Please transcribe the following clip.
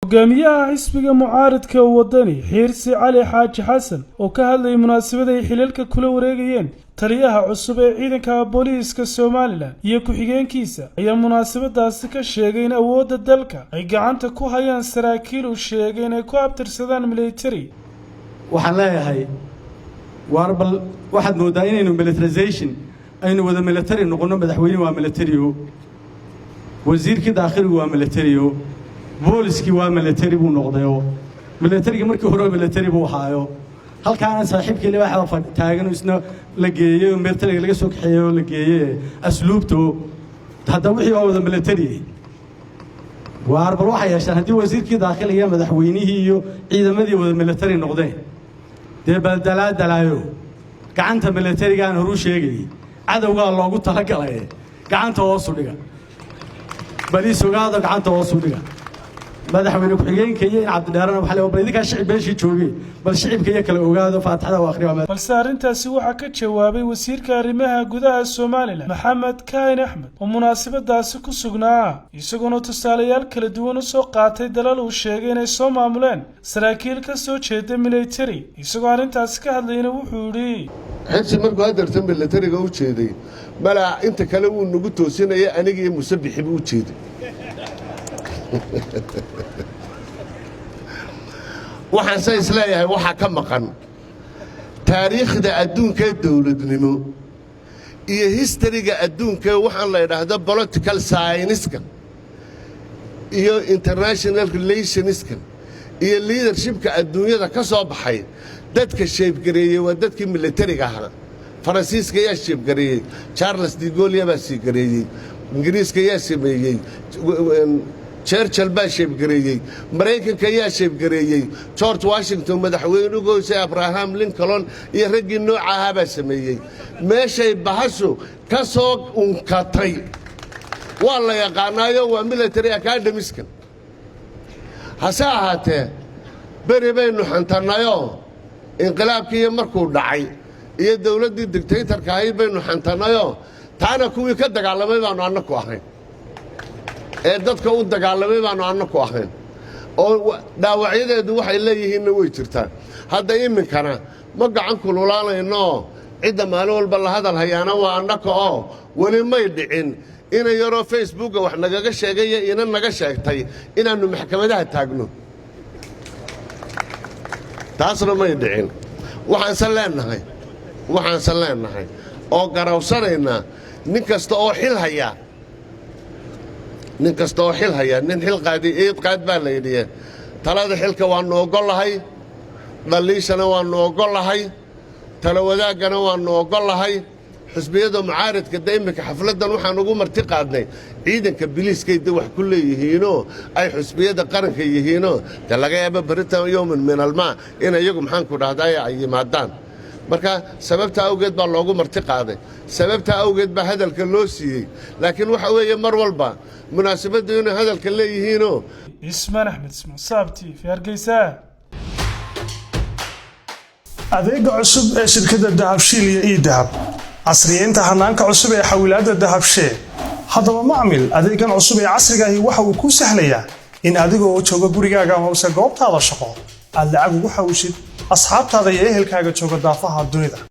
hogaamiyaha xisbiga mucaaradka wadani Xirsi Cali Xaaji Xasan oo ka hadlay munaasabada ay xilalka kula wareegayeen taliyaha cusub ee ciidanka booliiska Soomaaliland iyo ku-xigeenkiisa ayaa munaasabadaasi ka sheegay in awoodda dalka ay gacanta ku hayaan saraakiil u sheegay inay ku abtirsadaan military. waxaan leeyahay warbal waxaad moodaa inaynu militarization aynu wada military noqono. madaxweyne waa military, wasiirkii daaqiligu waa military, booliskii waa military buu noqday. military markii hore military buu haayo halkaan saaxiibkii waxa taagan isna la geeyay military laga soo kaxeeyo la geeyay asluubto hadda wixii waa wada military. warbal waxa yeeshaan hadii wasiirkii daaqiliga madaxweynihii iyo ciidamadii wada military noqdeen dee badalaayo gacanta military gaan horu sheegay cadawga loogu talagalay gacanta hoos u dhiga bali sugaada gacanta hoos u dhiga. madaxweyne ku-xigeenka iyo Cabdidheerana waxa la oo idinka shicib beeshii joogay bal shicibka iyo kala ogaado faataxada waa akhriyo. balse arrintaasi waxa ka jawaabay wasiirka arrimaha gudaha Soomaaliland Maxamed Kaahin Axmed oo munaasabadaasi ku sugnaa isagoo tusaalayaal kala duwan u soo qaatay dalal uu sheegay inay soo maamuleen saraakiil ka soo jeeda military. isagoo arrintaasi ka hadlayna wuxuu yiri xilsi markuu hadartan military-ga u jeeday bala inta kale uu nagu toosinaya aniga iyo musabixi u jeeday. waxaan say isleeyahay waxa ka maqan taariikhda adduunka dawladnimo iyo historyga adduunka waxaan la yiraahdo political science-ka iyo international relations-ka iyo leadership-ka adduunyada ka soo baxay dadka shape gareeyay waa dadkii military-ga ahaa. Faransiiska ayaa shape gareeyay, Charles de Gaulle baa sii gareeyay, Ingiriiska ayaa sameeyay, Churchill baa shape gareeyay, Mareykanka ayaa shape gareeyay, George Washington madaxweynuhu Abraham Lincoln iyo raggii nooca ahaa baa sameeyay. meeshay bahashu ka soo unkatay waa la yaqaanayo waa military academics-ka. hase ahaatee beri baynu xantanayo inqilaabkii markuu dhacay iyo dawladdii dictatorka ahayd baynu xantanayo taana kuwii ka dagaalamay baanu annagu ahayn ee dadka u dagaalamay baanu annagu ahayn oo dhaawacyadeedu waxay leeyihiin way jirtaan. hadda iminkana ma gacan kululaanayno cidda maalin walba la hadal hayaana waa annaga oo wali may dhicin inay yaro Facebook-ga wax nagaga sheegay ina naga sheegtay inaanu maxkamadaha taagno. taasna may dhicin. waxaan leenahay oo garawsanayna nin kasta oo xil haya nin xil qaadi qaad baa la yidhi talada xilka waanu ogolahay, dhaliishana waanu ogolahay, tala wadaagana waanu ogolahay. xisbiyada mucaaradka imika xafladan waxaan ugu marti qaadnay ciidanka biliiskayda wax ku leeyihiinoo ay xisbiyada qaranka yihiinoo de laga yaabo baritaan yawman min almaa in iyagu maxaan ku dhahdaa ay yimaadaan. marka sababta awgeed baa loogu marti qaaday, sababta awgeed baa hadalka loo siiyey. laakiin waxa weeye mar walba munaasabada inay hadalka leeyihiinoo Ismaan Axmed Sabti fi Hargeysa. adeega cusub ee shirkadda Dahabshiil iyo Idahab casriyeynta hanaanka cusub ee xawilaadda Dahabshiil. haddaba macmil adeegan cusub ee casriga ahi waxa uu ku sahlayaa in adigoo jooga gurigaaga ama goobtaada shaqo aad lacag ugu xawishid asxaabtaada iyo ehelkaaga jooga daafaha dunida.